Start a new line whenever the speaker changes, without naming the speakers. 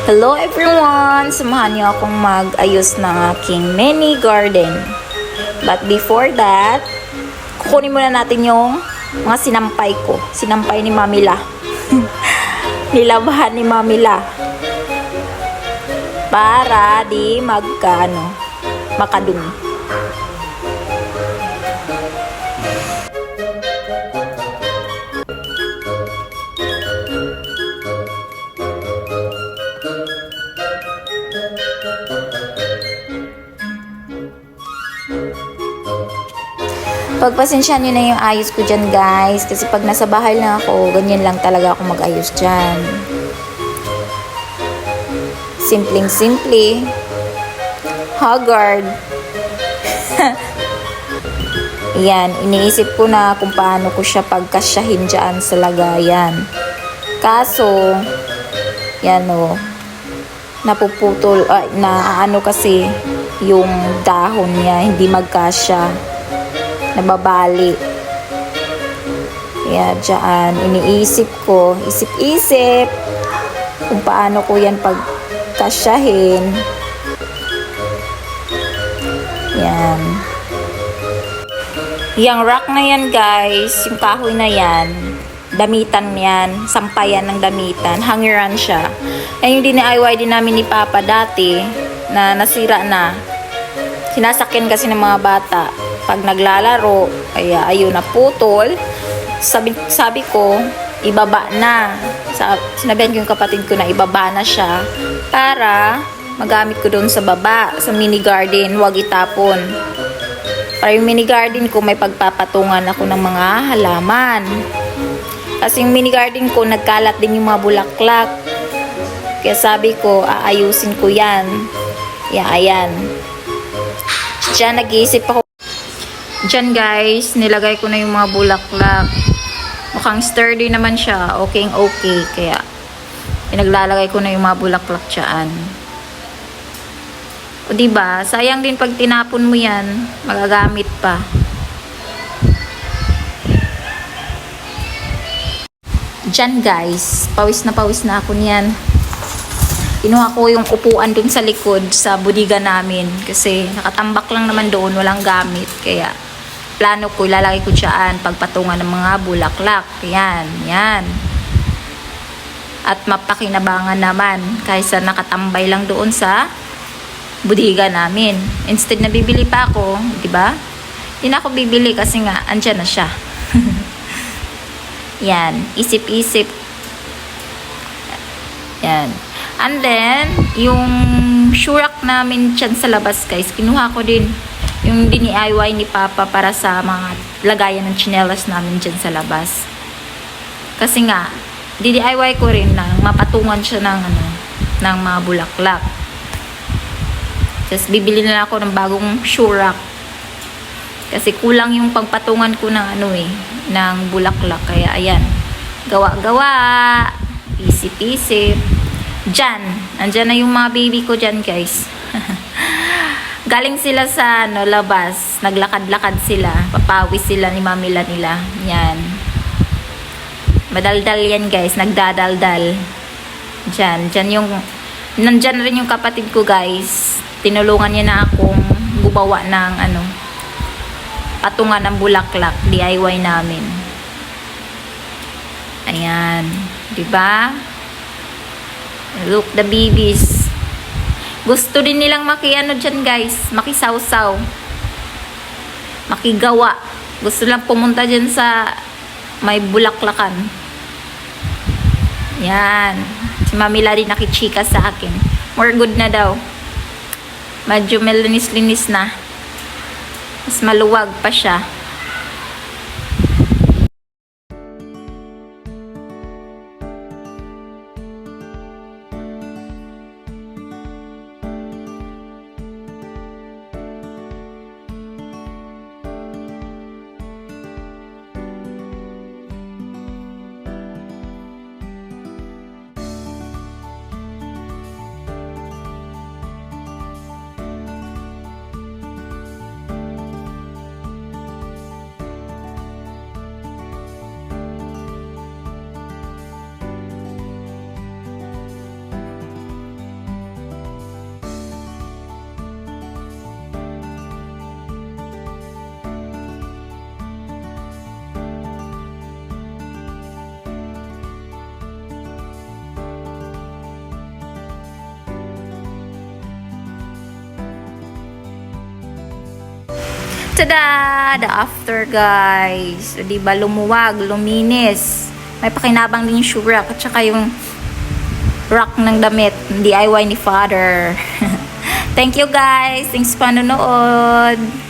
Hello everyone! Samahan niyo akong mag-ayos ng aking mini garden. But before that, kukunin muna natin yung mga sinampay ko. Sinampay ni Mamila. Nilabahan ni Mamila. Para di makadumi. Pagpasensyahan nyo na yung ayos ko dyan guys. Kasi pag nasa bahay lang ako, ganyan lang talaga ako mag-ayos dyan. Simpleng-simple. Haggard. Yan, iniisip ko na kung paano ko siya pagkasyahin dyan sa lagayan. Kaso, yan o, napuputol, naano kasi yung dahon niya, hindi magkasya. Nababali. Kaya dyan, iniisip ko, isip-isip kung paano ko yan pagkasyahin. Yan. Yung rack na yan guys, yung kahoy na yan, damitan yan, sampayan ng damitan, hangiran siya. Yung DIY din namin ni Papa dati, na nasira na. Sinasakyan kasi ng mga bata pag naglalaro, kaya ayun na putol. Sabi ko, ibaba na. Sinabihan ko yung kapatid ko na ibaba na siya para magamit ko doon sa baba, sa mini garden, wag itapon. Para yung mini garden ko, may pagpapatungan ako ng mga halaman. Kasi yung mini garden ko, nagkalat din yung mga bulaklak. Kaya sabi ko, aayusin ko yan. Ayan. Diyan, nag-iisip ako. Diyan guys, nilagay ko na yung mga bulaklak. Mukhang sturdy naman siya. Okay. Kaya, pinaglalagay ko na yung mga bulaklak dyan. O diba, sayang din pag tinapon mo yan, magagamit pa. Diyan guys, pawis na ako niyan. Kinuha ko yung upuan dun sa likod sa budiga namin kasi nakatambak lang naman doon, walang gamit. Kaya plano ko, ilalagay ko dyan pagpatungan ng mga bulaklak. Yan. At mapakinabangan naman kaysa nakatambay lang doon sa budiga namin. Instead na bibili pa ako, di ba? Hindi na ako bibili kasi nga andyan na siya. Yan, isip-isip. Yan. And then, yung shurak namin dyan sa labas guys, kinuha ko din yung DIY ni Papa para sa mga lagayan ng tsinelas namin dyan sa labas. Kasi nga, DIY ko rin na mapatungan siya ng mga bulaklak. Just bibili na ako ng bagong shurak. Kasi kulang yung pagpatungan ko ng ng bulaklak. Kaya ayan, gawa-gawa, isip-isip. Andyan na yung mga baby ko dyan guys. Galing sila sa labas. Naglakad-lakad sila. Papawis sila ni Mamila nila. Yan. Madaldal yan guys. Nagdadaldal. Dyan yung nandyan rin yung kapatid ko guys. Tinulungan niya na akong gumawa ng patungan ng bulaklak. DIY namin. Ayan. Diba? Look, the babies. Gusto din nilang dyan guys. Makisawsaw. Makigawa. Gusto lang pumunta dyan sa may bulaklakan. Yan. Si Mamila rin nakichika sa akin. More good na daw. Medyo melinis-linis na. Mas maluwag pa siya. Tada! The after, guys. O, diba, lumuwag, luminis. May pakinabang din yung shoe rack at saka yung rack ng damit. DIY ni Father. Thank you, guys. Thanks sa panonood.